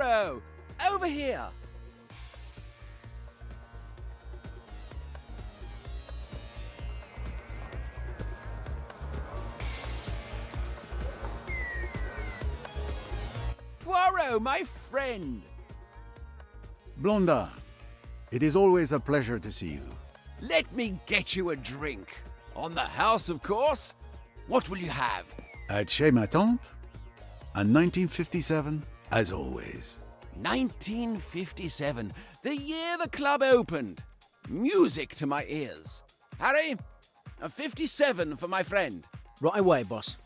Poirot! Over here! Poirot, my friend! Blonda, it is always a pleasure to see you. Let me get you a drink. On the house, of course. What will you have? At Chez ma Tante, and 1957, as always. 1957, the year the club opened. Music to my ears. Harry, a 57 for my friend. Right away, boss.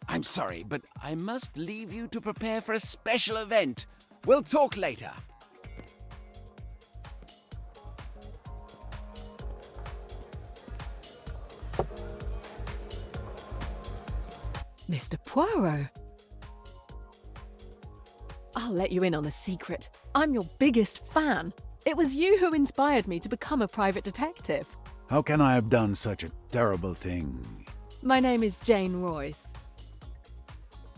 I'm sorry, but I must leave you to prepare for a special event. We'll talk later. Mr. Poirot. I'll let you in on a secret. I'm your biggest fan. It was you who inspired me to become a private detective. How can I have done such a terrible thing? My name is Jane Royce.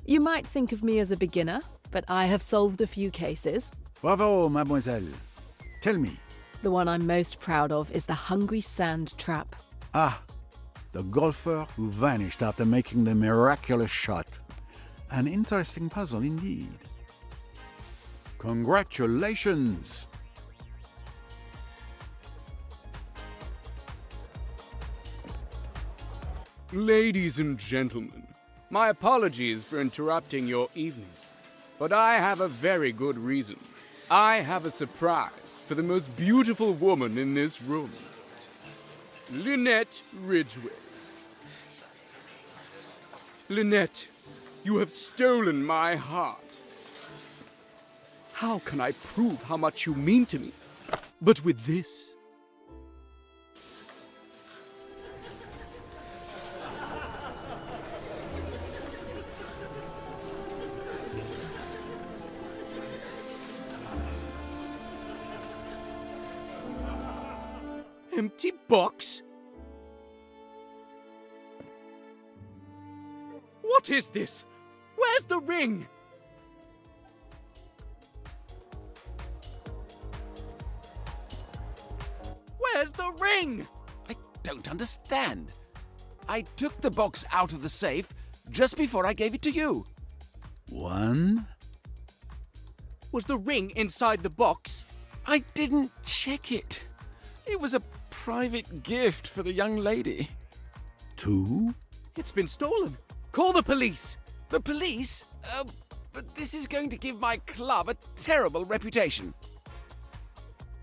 You might think of me as a beginner, but I have solved a few cases. Bravo, mademoiselle. Tell me. The one I'm most proud of is the Hungry Sand Trap. Ah, the golfer who vanished after making the miraculous shot. An interesting puzzle indeed. Congratulations! Ladies and gentlemen, my apologies for interrupting your evening, but I have a very good reason. I have a surprise for the most beautiful woman in this room. Lynette Ridgway. Lynette, you have stolen my heart. How can I prove how much you mean to me? But with this. Empty box? What is this? Where's the ring? Where's the ring? I don't understand. I took the box out of the safe just before I gave it to you. One? Was the ring inside the box? I didn't check it. It was a private gift for the young lady. Two? It's been stolen. Call the police. The police? But this is going to give my club a terrible reputation.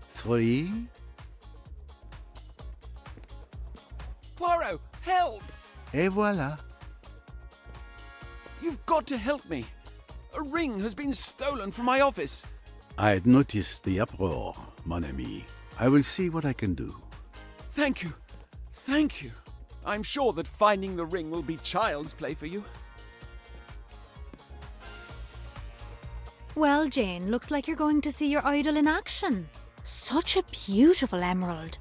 Three? Poirot, help! Et voilà. You've got to help me. A ring has been stolen from my office. I had noticed the uproar, mon ami. I will see what I can do. Thank you. Thank you. I'm sure that finding the ring will be child's play for you. Well, Jane, looks like you're going to see your idol in action. Such a beautiful emerald.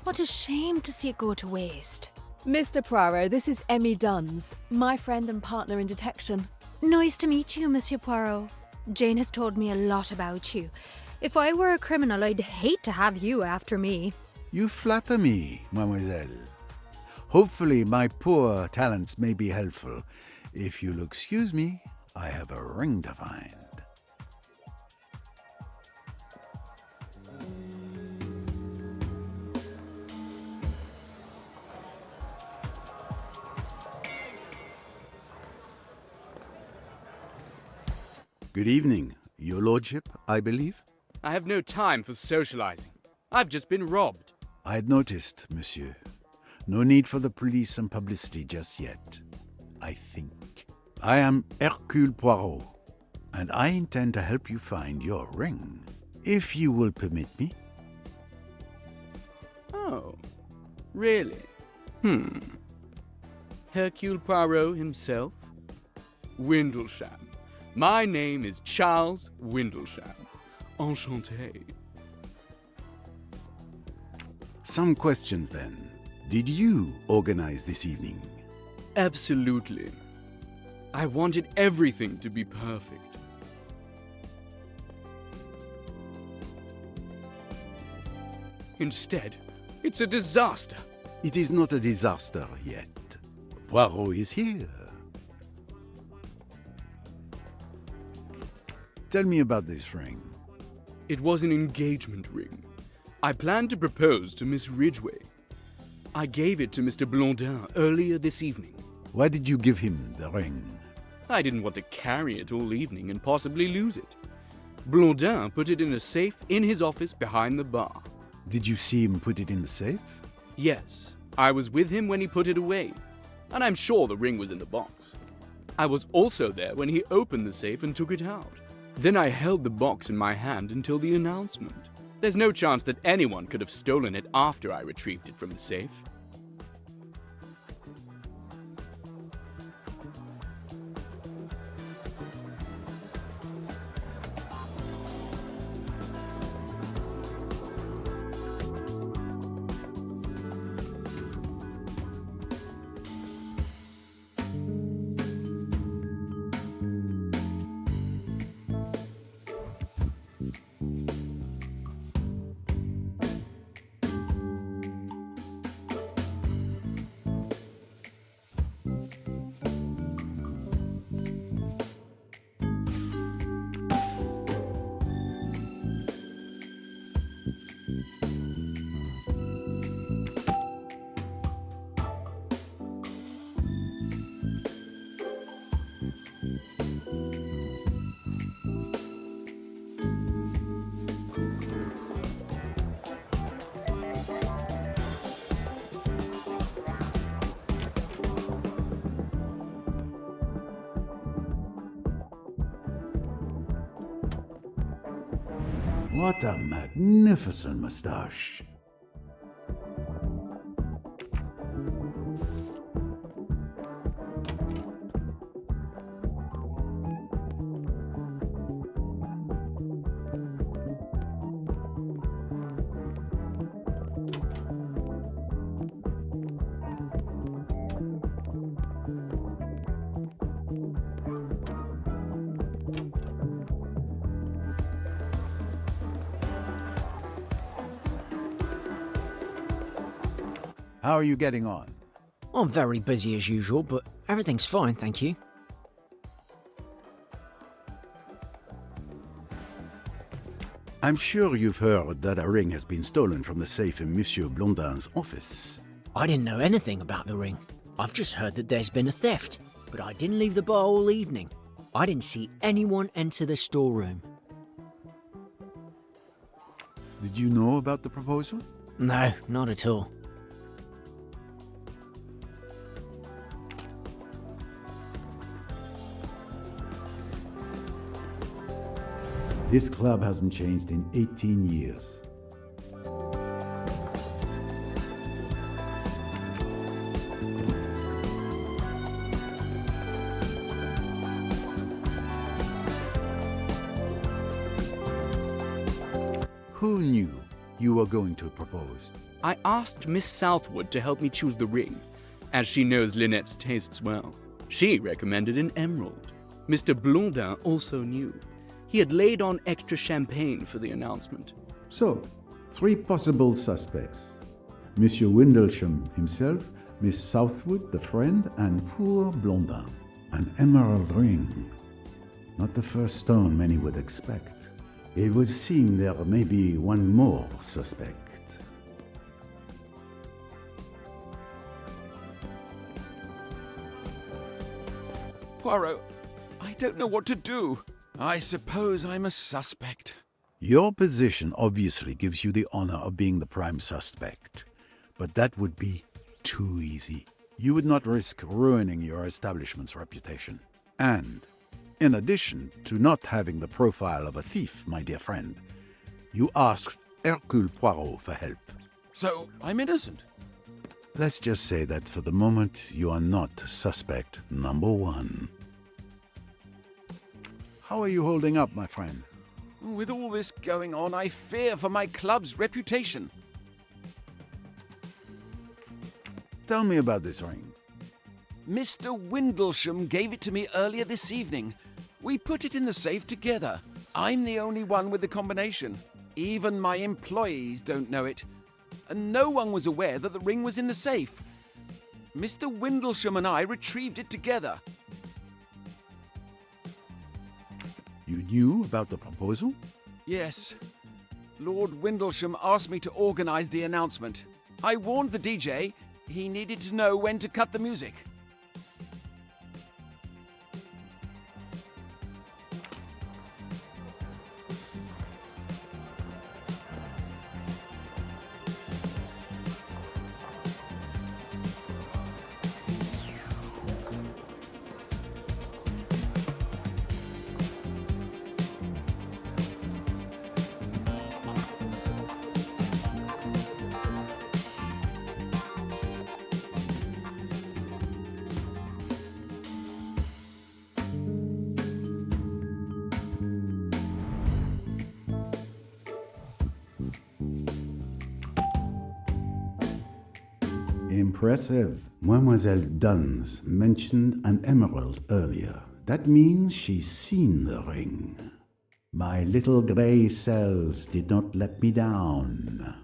What a shame to see it go to waste. Mr. Poirot, this is Emmy Duns, my friend and partner in detection. Nice to meet you, Monsieur Poirot. Jane has told me a lot about you. If I were a criminal, I'd hate to have you after me. You flatter me, mademoiselle. Hopefully my poor talents may be helpful. If you'll excuse me, I have a ring to find. Good evening, your lordship, I believe. I have no time for socializing. I've just been robbed. I had noticed, monsieur. No need for the police and publicity just yet, I think. I am Hercule Poirot, and I intend to help you find your ring, if you will permit me. Oh, really? Hercule Poirot himself? Windlesham. My name is Charles Windlesham. Enchanté. Some questions then. Did you organize this evening? Absolutely. I wanted everything to be perfect. Instead, it's a disaster. It is not a disaster yet. Poirot is here. Tell me about this ring. It was an engagement ring. I planned to propose to Miss Ridgway. I gave it to Mr. Blondin earlier this evening. Why did you give him the ring? I didn't want to carry it all evening and possibly lose it. Blondin put it in a safe in his office behind the bar. Did you see him put it in the safe? Yes, I was with him when he put it away, and I'm sure the ring was in the box. I was also there when he opened the safe and took it out. Then I held the box in my hand until the announcement. There's no chance that anyone could have stolen it after I retrieved it from the safe. What a magnificent mustache. How are you getting on? I'm very busy as usual, but everything's fine, thank you. I'm sure you've heard that a ring has been stolen from the safe in Monsieur Blondin's office. I didn't know anything about the ring. I've just heard that there's been a theft, but I didn't leave the bar all evening. I didn't see anyone enter the storeroom. Did you know about the proposal? No, not at all. This club hasn't changed in 18 years. Who knew you were going to propose? I asked Miss Southwood to help me choose the ring, as she knows Lynette's tastes well. She recommended an emerald. Mr. Blondin also knew. He had laid on extra champagne for the announcement. So, 3 possible suspects. Monsieur Windlesham himself, Miss Southwood, the friend, and poor Blondin. An emerald ring. Not the first stone many would expect. It would seem there may be one more suspect. Poirot, I don't know what to do. I suppose I'm a suspect. Your position obviously gives you the honor of being the prime suspect, but that would be too easy. You would not risk ruining your establishment's reputation. And, in addition to not having the profile of a thief, my dear friend, you asked Hercule Poirot for help. So, I'm innocent. Let's just say that for the moment, you are not suspect number 1. How are you holding up, my friend? With all this going on, I fear for my club's reputation. Tell me about this ring. Mr. Windlesham gave it to me earlier this evening. We put it in the safe together. I'm the only one with the combination. Even my employees don't know it. and no one was aware that the ring was in the safe. Mr. Windlesham and I retrieved it together. You knew about the proposal? Yes. Lord Windlesham asked me to organize the announcement. I warned the DJ he needed to know when to cut the music. Impressive. Mademoiselle Duns mentioned an emerald earlier. That means she's seen the ring. My little grey cells did not let me down.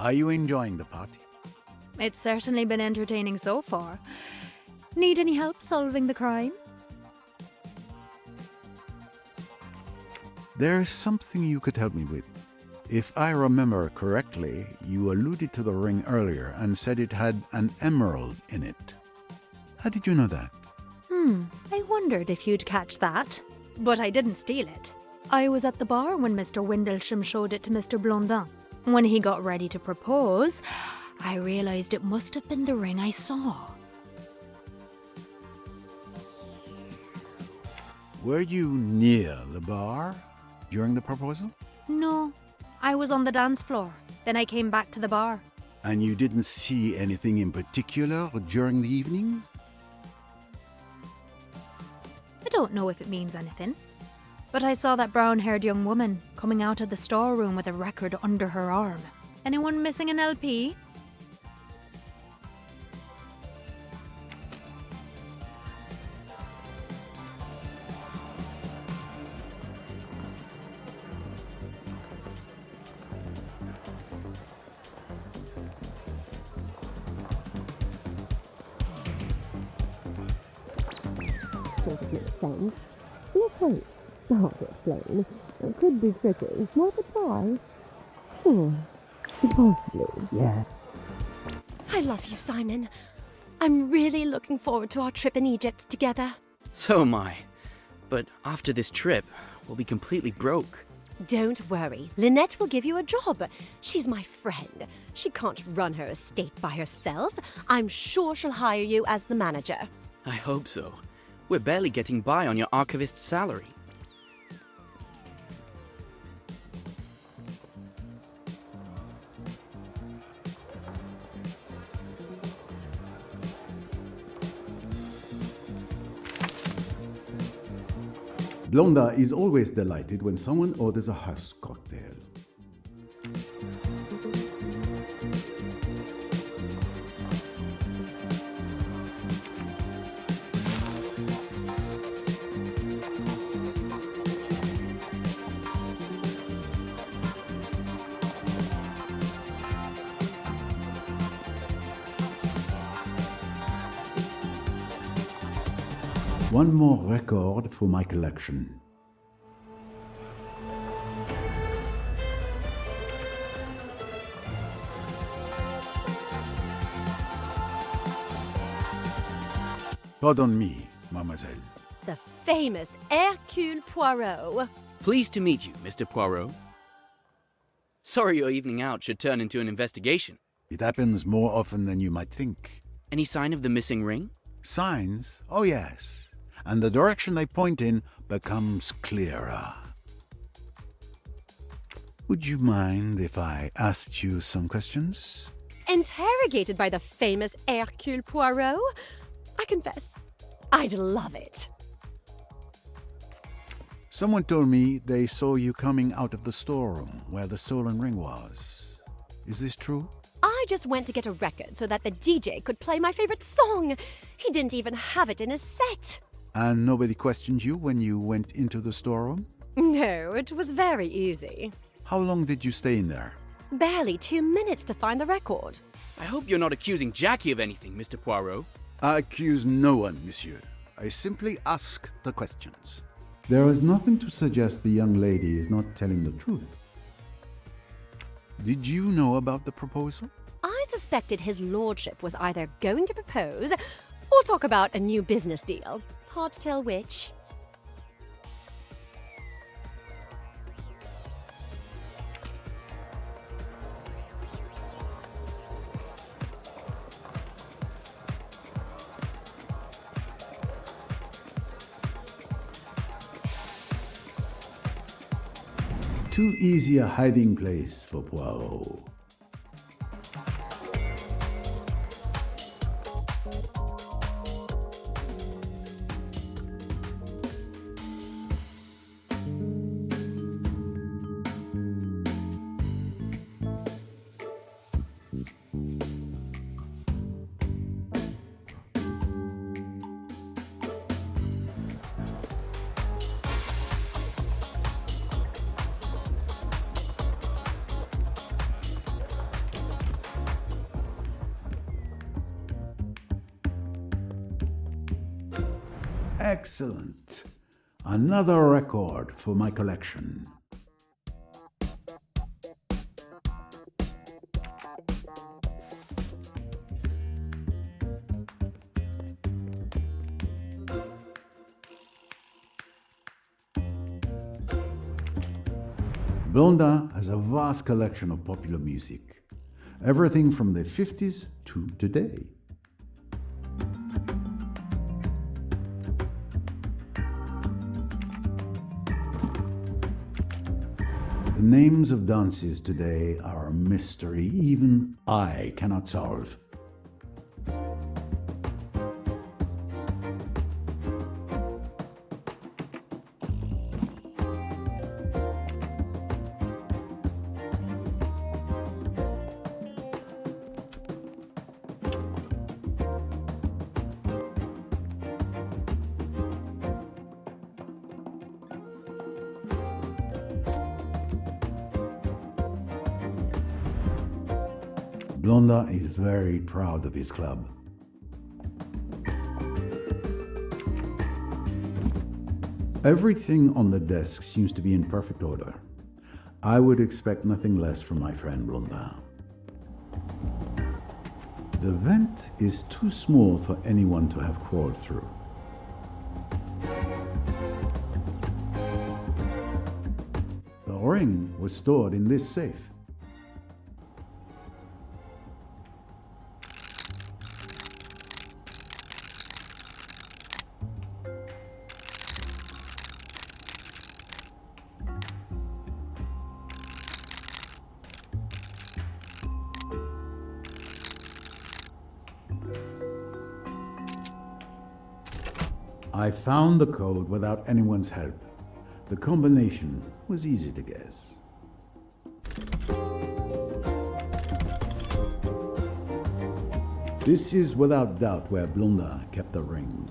Are you enjoying the party? It's certainly been entertaining so far. Need any help solving the crime? There's something you could help me with. If I remember correctly, you alluded to the ring earlier and said it had an emerald in it. How did you know that? I wondered if you'd catch that. But I didn't steal it. I was at the bar when Mr. Windlesham showed it to Mr. Blondin. When he got ready to propose, I realised it must have been the ring I saw. Were you near the bar during the proposal? No, I was on the dance floor. Then I came back to the bar. And you didn't see anything in particular during the evening? I don't know if it means anything. But I saw that brown-haired young woman coming out of the storeroom with a record under her arm. Anyone missing an LP? Sort of makes sense. Your coat. Hard to explain. It could be tricky. Worth a try? Sure. Possibly, yes. I love you, Simon. I'm really looking forward to our trip in Egypt together. So am I. But after this trip, we'll be completely broke. Don't worry. Lynette will give you a job. She's my friend. She can't run her estate by herself. I'm sure she'll hire you as the manager. I hope so. We're barely getting by on your archivist's salary. Blonda is always delighted when someone orders a house cocktail. One more record for my collection. Pardon me, mademoiselle. The famous Hercule Poirot. Pleased to meet you, Mr. Poirot. Sorry your evening out should turn into an investigation. It happens more often than you might think. Any sign of the missing ring? Signs? Oh, yes. And the direction they point in becomes clearer. Would you mind if I asked you some questions? Interrogated by the famous Hercule Poirot? I confess, I'd love it. Someone told me they saw you coming out of the storeroom where the stolen ring was. Is this true? I just went to get a record so that the DJ could play my favorite song. He didn't even have it in his set. And nobody questioned you when you went into the storeroom? No, it was very easy. How long did you stay in there? Barely 2 minutes to find the record. I hope you're not accusing Jackie of anything, Mr. Poirot. I accuse no one, monsieur. I simply ask the questions. There is nothing to suggest the young lady is not telling the truth. Did you know about the proposal? I suspected his lordship was either going to propose or talk about a new business deal. Hard to tell which. Too easy a hiding place for Poirot. Excellent. Another record for my collection. Blondin has a vast collection of popular music, everything from the 50s to today. The names of dances today are a mystery even I cannot solve. Blondin is very proud of his club. Everything on the desk seems to be in perfect order. I would expect nothing less from my friend Blondin. The vent is too small for anyone to have crawled through. The ring was stored in this safe. I found the code without anyone's help. The combination was easy to guess. This is without doubt where Blondin kept the ring.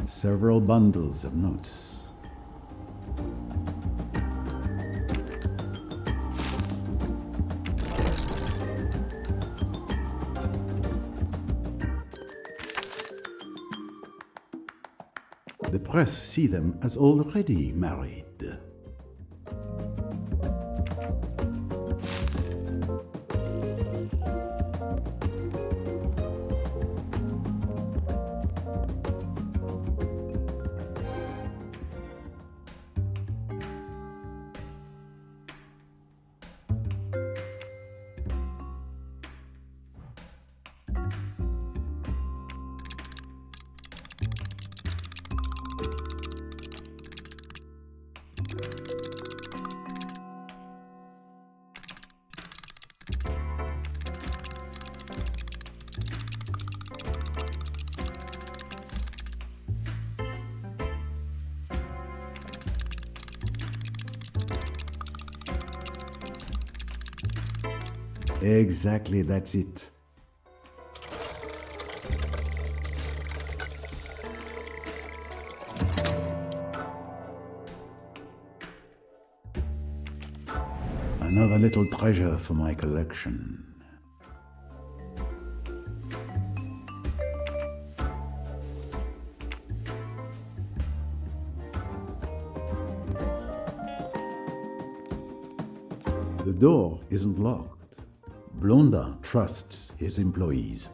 Several bundles of notes. The press see them as already married. Exactly, that's it. Another little treasure for my collection. The door isn't locked. Blondin trusts his employees.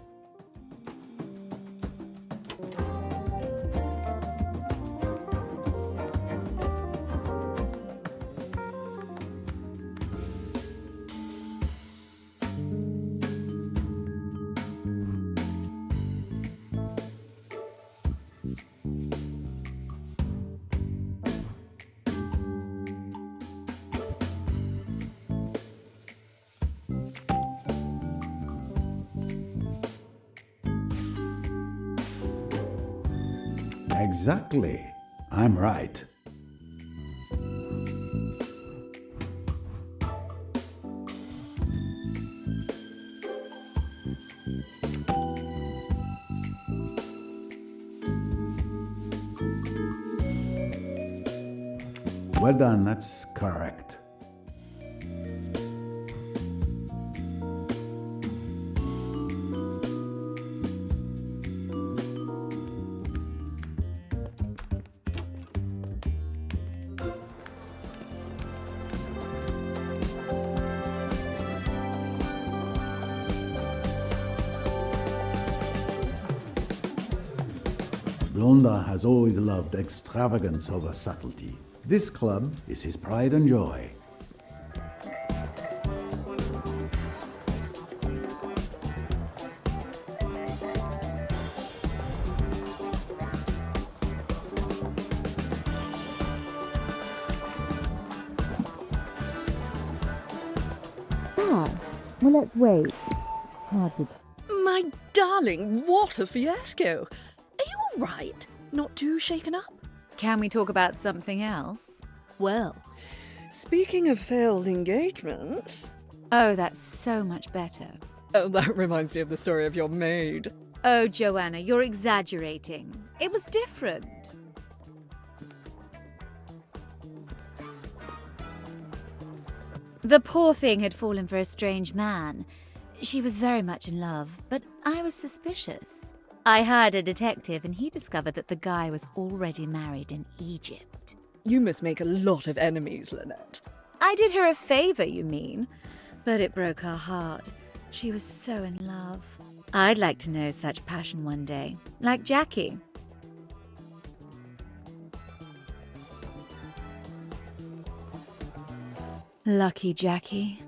Exactly. I'm right. Well done, that's correct. Blondin has always loved extravagance over subtlety. This club is his pride and joy. Ah, well, let's wait. Hard to... My darling, what a fiasco! Are you all right? Not too shaken up? Can we talk about something else? Well, speaking of failed engagements... Oh, that's so much better. Oh, that reminds me of the story of your maid. Oh, Joanna, you're exaggerating. It was different. The poor thing had fallen for a strange man. She was very much in love, but I was suspicious. I hired a detective and he discovered that the guy was already married in Egypt. You must make a lot of enemies, Lynette. I did her a favor, you mean? But it broke her heart. She was so in love. I'd like to know such passion one day, like Jackie. Lucky Jackie.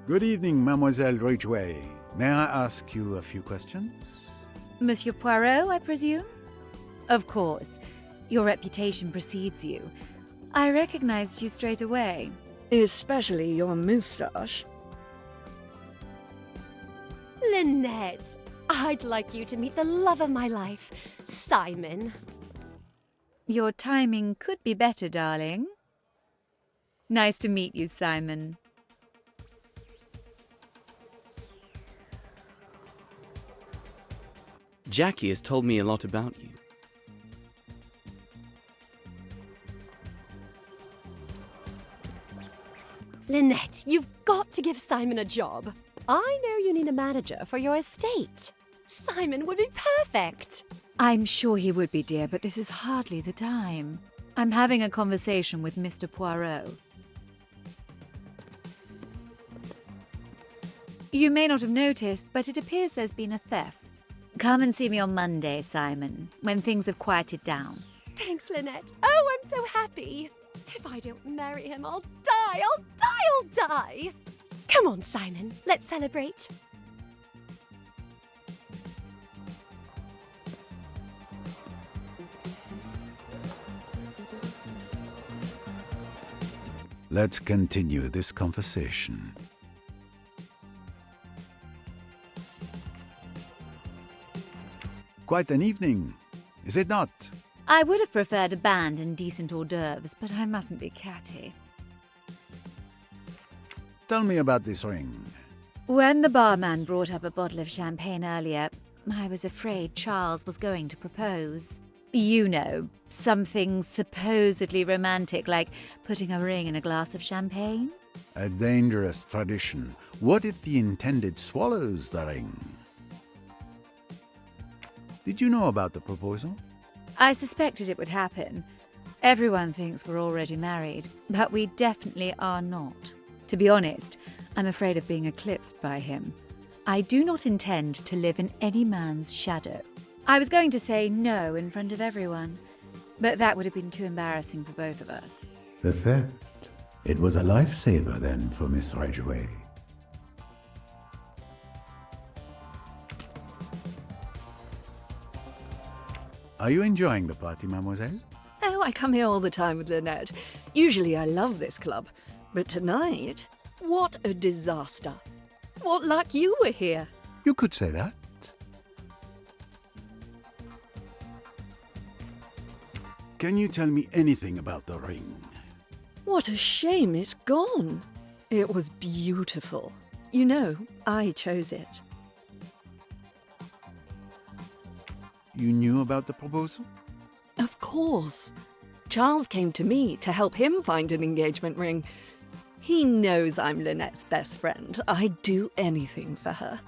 Good evening, Mademoiselle Ridgway. May I ask you a few questions? Monsieur Poirot, I presume? Of course. Your reputation precedes you. I recognized you straight away. Especially your moustache. Lynette, I'd like you to meet the love of my life, Simon. Your timing could be better, darling. Nice to meet you, Simon. Jackie has told me a lot about you. Lynette, you've got to give Simon a job. I know you need a manager for your estate. Simon would be perfect. I'm sure he would be, dear, but this is hardly the time. I'm having a conversation with Mr. Poirot. You may not have noticed, but it appears there's been a theft. Come and see me on Monday, Simon, when things have quieted down. Thanks, Lynette. Oh, I'm so happy. If I don't marry him, I'll die. I'll die. Come on, Simon. Let's celebrate. Let's continue this conversation. Quite an evening, is it not? I would have preferred a band and decent hors d'oeuvres, but I mustn't be catty. Tell me about this ring. When the barman brought up a bottle of champagne earlier, I was afraid Charles was going to propose. You know, something supposedly romantic like putting a ring in a glass of champagne. A dangerous tradition. What if the intended swallows the ring? Did you know about the proposal? I suspected it would happen. Everyone thinks we're already married, but we definitely are not. To be honest, I'm afraid of being eclipsed by him. I do not intend to live in any man's shadow. I was going to say no in front of everyone, but that would have been too embarrassing for both of us. The theft. It was a lifesaver then for Miss Ridgway. Are you enjoying the party, mademoiselle? Oh, I come here all the time with Lynette. Usually I love this club. But tonight, what a disaster. What luck you were here. You could say that. Can you tell me anything about the ring? What a shame it's gone. It was beautiful. You know, I chose it. You knew about the proposal? Of course. Charles came to me to help him find an engagement ring. He knows I'm Lynette's best friend. I'd do anything for her.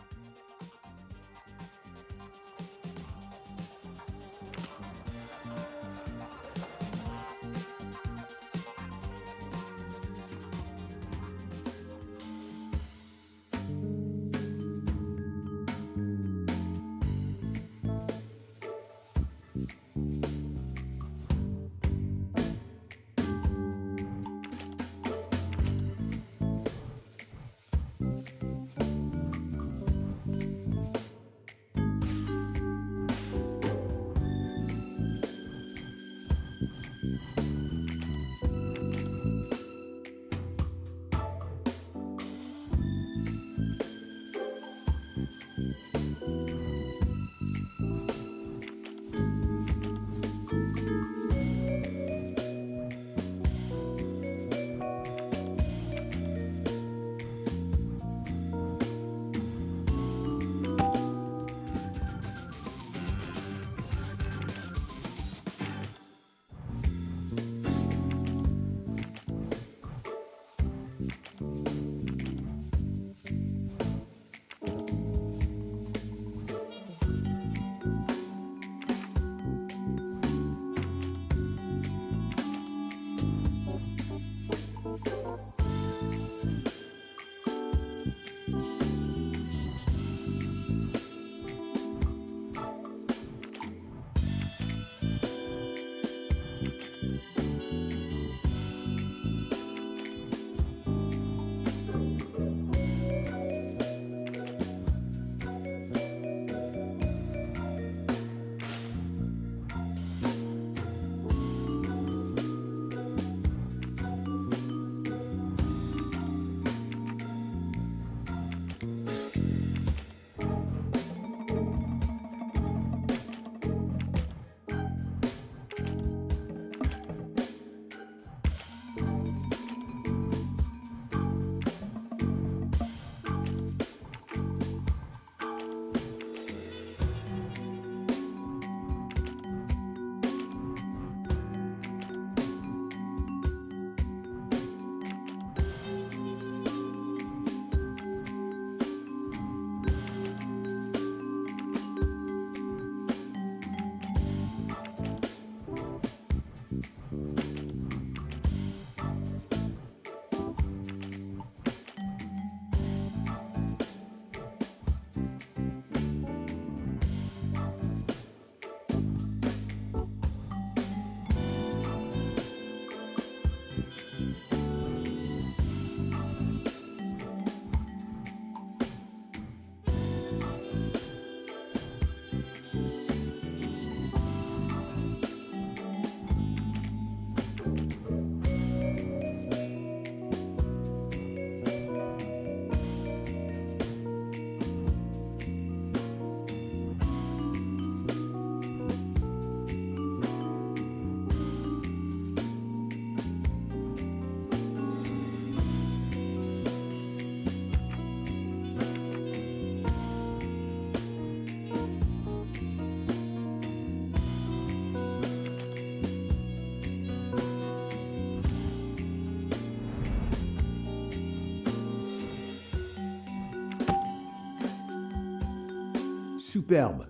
Superbe.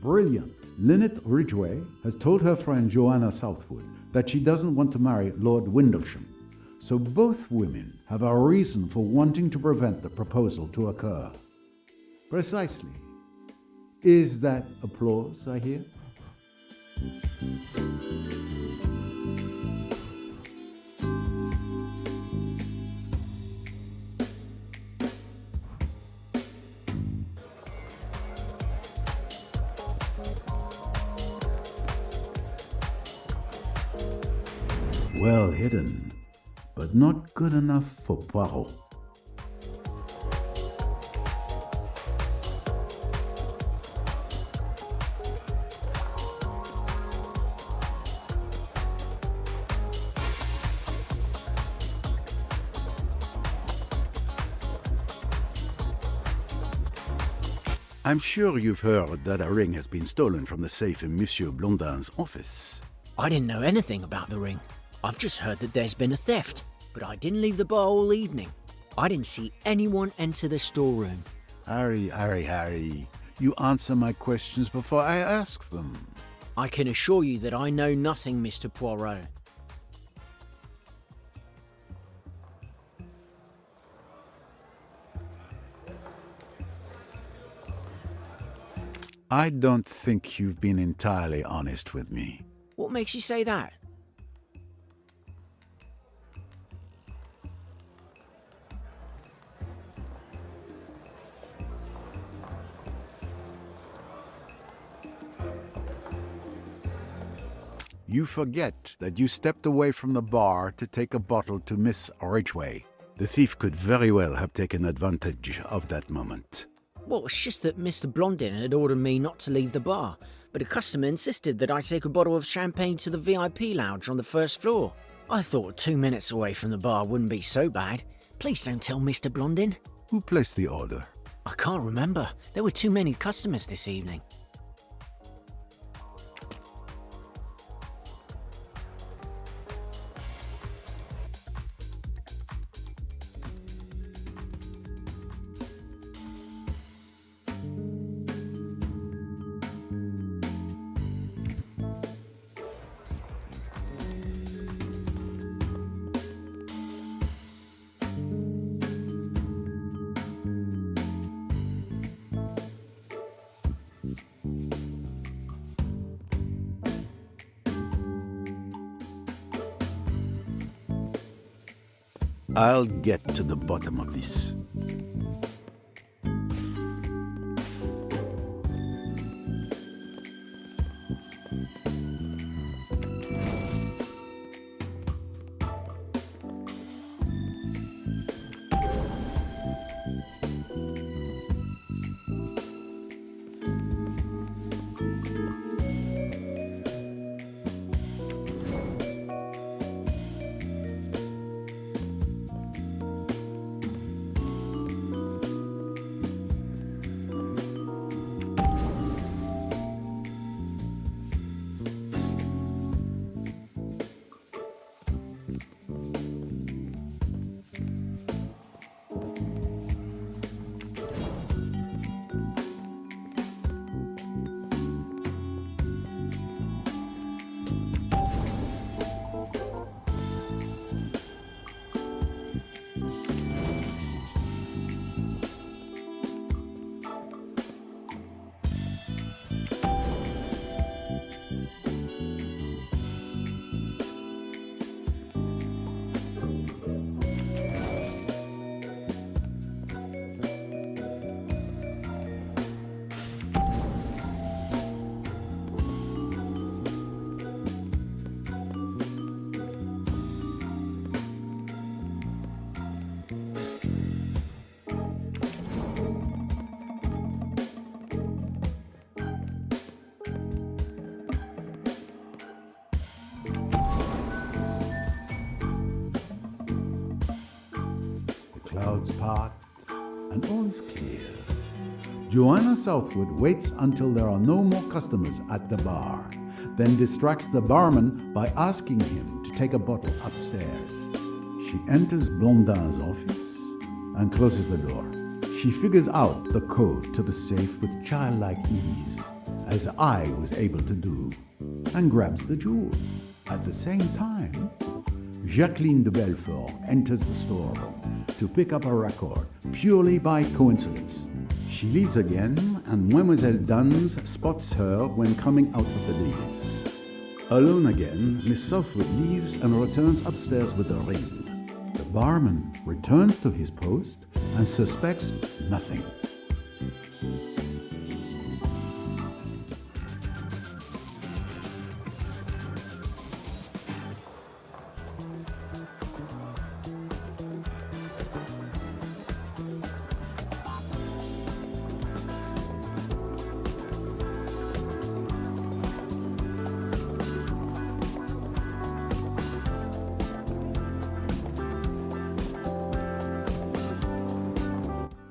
Brilliant. Lynette Ridgway has told her friend Joanna Southwood that she doesn't want to marry Lord Windlesham. So both women have a reason for wanting to prevent the proposal to occur. Precisely. Is that applause I hear? Well hidden, but not good enough for Poirot. I'm sure you've heard that a ring has been stolen from the safe in Monsieur Blondin's office. I didn't know anything about the ring. I've just heard that there's been a theft, but I didn't leave the bar all evening. I didn't see anyone enter the storeroom. Harry, you answer my questions before I ask them. I can assure you that I know nothing, Mr. Poirot. I don't think you've been entirely honest with me. What makes you say that? You forget that you stepped away from the bar to take a bottle to Miss Ridgway. The thief could very well have taken advantage of that moment. Well, it's just that Mr. Blondin had ordered me not to leave the bar, but a customer insisted that I take a bottle of champagne to the VIP lounge on the first floor. I thought 2 minutes away from the bar wouldn't be so bad. Please don't tell Mr. Blondin. Who placed the order? I can't remember. There were too many customers this evening. I'll get to the bottom of this. Clouds part, and all is clear. Joanna Southwood waits until there are no more customers at the bar, then distracts the barman by asking him to take a bottle upstairs. She enters Blondin's office and closes the door. She figures out the code to the safe with childlike ease, as I was able to do, and grabs the jewel. At the same time, Jacqueline de Belfort enters the storeroom to pick up a record purely by coincidence. She leaves again, and Mademoiselle Duns spots her when coming out of the dais. Alone again, Miss Southwood leaves and returns upstairs with the ring. The barman returns to his post and suspects nothing.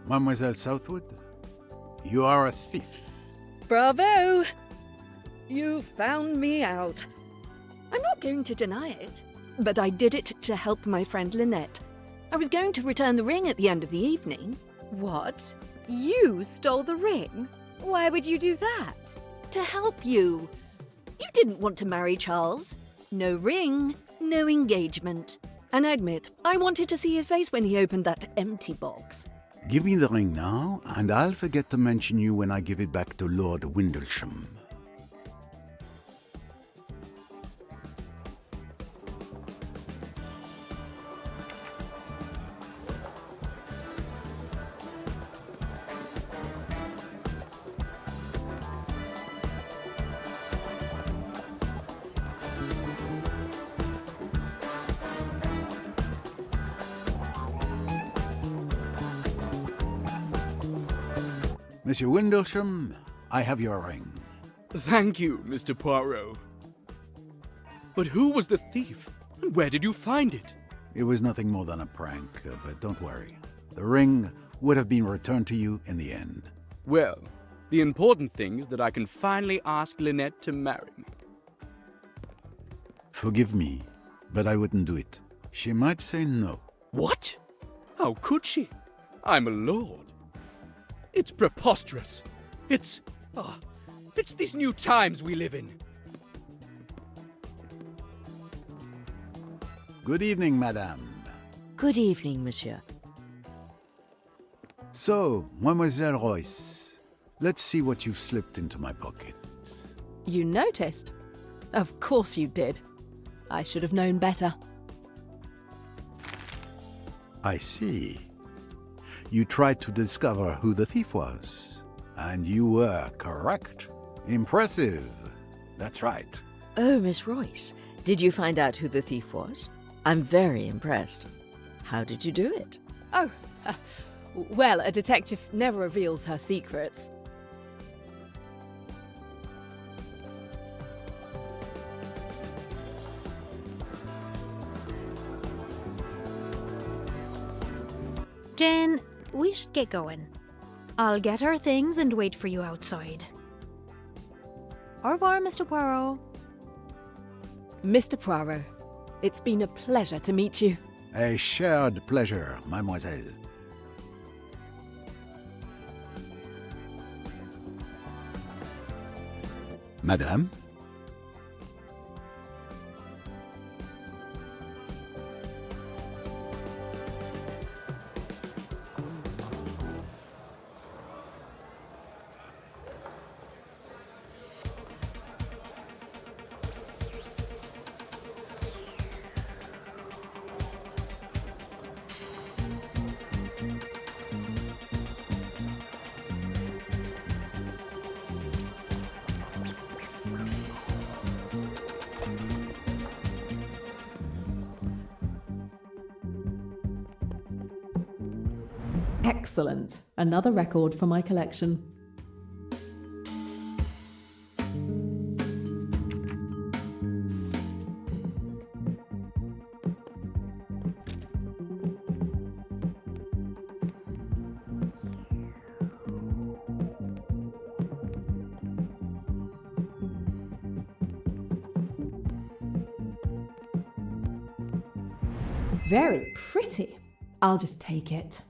Mademoiselle Southwood, you are a thief. Bravo! You found me out. I'm not going to deny it, but I did it to help my friend Lynette. I was going to return the ring at the end of the evening. What? You stole the ring? Why would you do that? To help you. You didn't want to marry Charles. No ring, no engagement. And I admit, I wanted to see his face when he opened that empty box. Give me the ring now, and I'll forget to mention you when I give it back to Lord Windlesham. Monsieur Windlesham, I have your ring. Thank you, Mr. Poirot. But who was the thief? And where did you find it? It was nothing more than a prank, but don't worry. The ring would have been returned to you in the end. Well, the important thing is that I can finally ask Lynette to marry me. Forgive me, but I wouldn't do it. She might say no. What? How could she? I'm a lord. It's preposterous. It's these new times we live in. Good evening, madame. Good evening, monsieur. So, Mademoiselle Royce, let's see what you've slipped into my pocket. You noticed? Of course you did. I should have known better. I see. You tried to discover who the thief was, and you were correct. Impressive. That's right. Oh, Miss Royce, did you find out who the thief was? I'm very impressed. How did you do it? Oh, well, a detective never reveals her secrets. Jane, we should get going. I'll get our things and wait for you outside. Au revoir, Mr. Poirot. Mr. Poirot, it's been a pleasure to meet you. A shared pleasure, mademoiselle. Madame? Excellent. Another record for my collection. Very pretty. I'll just take it.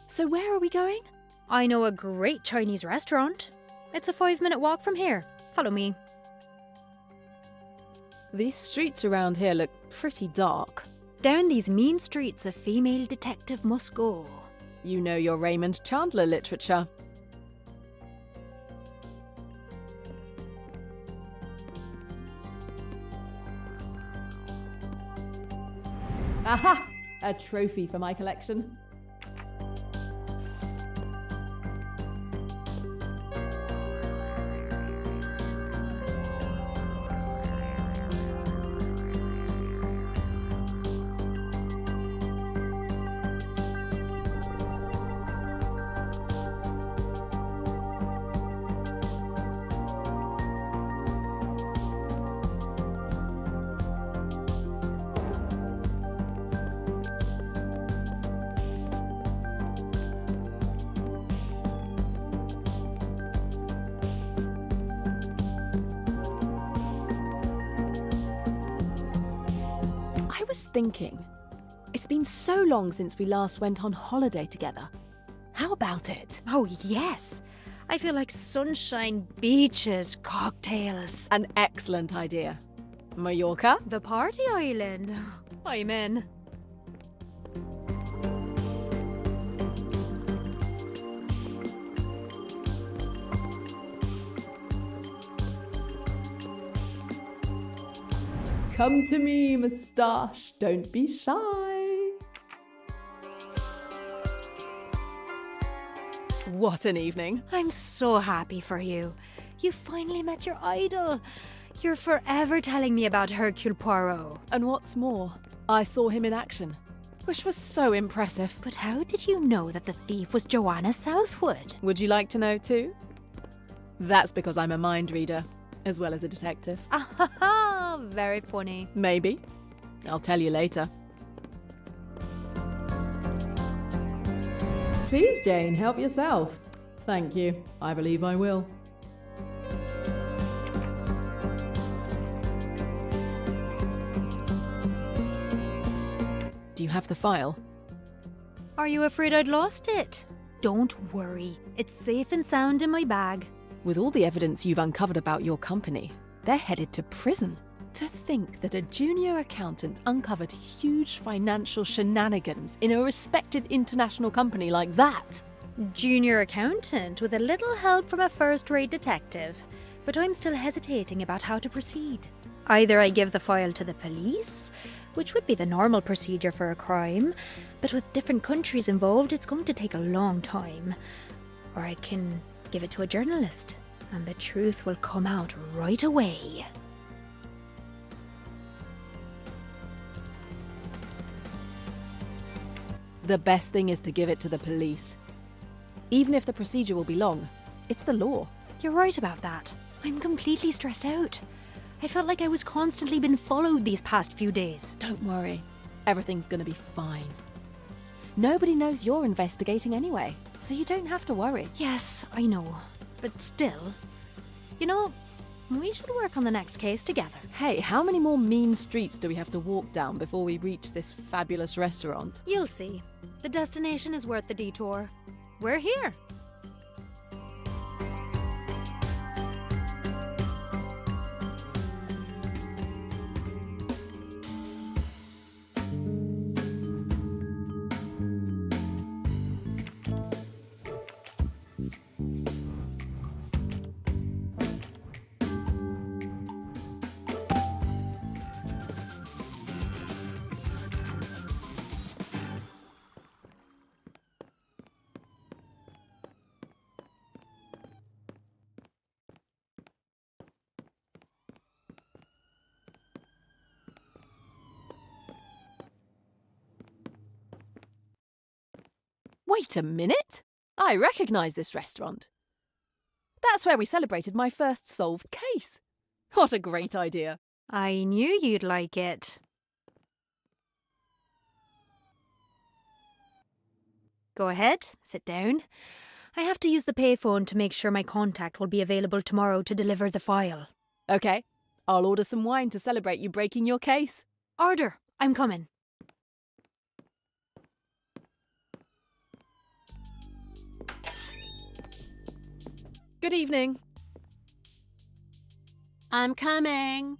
So where are we going? I know a great Chinese restaurant. It's a 5-minute walk from here. Follow me. These streets around here look pretty dark. Down these mean streets a female detective must go. You know your Raymond Chandler literature. Aha! A trophy for my collection. I was thinking, it's been so long since we last went on holiday together. How about it? Oh, yes. I feel like sunshine, beaches, cocktails. An excellent idea. Mallorca? The party island. I'm in. Come to me, Moustache. Don't be shy. What an evening. I'm so happy for you. You finally met your idol. You're forever telling me about Hercule Poirot. And what's more, I saw him in action, which was so impressive. But how did you know that the thief was Joanna Southwood? Would you like to know too? That's because I'm a mind reader, as well as a detective. Ah, very funny. Maybe. I'll tell you later. Please, Jane, help yourself. Thank you. I believe I will. Do you have the file? Are you afraid I'd lost it? Don't worry. It's safe and sound in my bag. With all the evidence you've uncovered about your company, they're headed to prison. To think that a junior accountant uncovered huge financial shenanigans in a respected international company like that. Junior accountant with a little help from a first-rate detective. But I'm still hesitating about how to proceed. Either I give the file to the police, which would be the normal procedure for a crime, but with different countries involved, it's going to take a long time. Or I can give it to a journalist, and the truth will come out right away. The best thing is to give it to the police. Even if the procedure will be long, it's the law. You're right about that. I'm completely stressed out. I felt like I was constantly being followed these past few days. Don't worry. Everything's gonna be fine. Nobody knows you're investigating anyway, so you don't have to worry. Yes, I know. But still, you know, we should work on the next case together. Hey, how many more mean streets do we have to walk down before we reach this fabulous restaurant? You'll see. The destination is worth the detour. We're here. Wait a minute! I recognise this restaurant. That's where we celebrated my first solved case. What a great idea. I knew you'd like it. Go ahead, sit down. I have to use the payphone to make sure my contact will be available tomorrow to deliver the file. Okay, I'll order some wine to celebrate you breaking your case. Order, I'm coming. Good evening. I'm coming.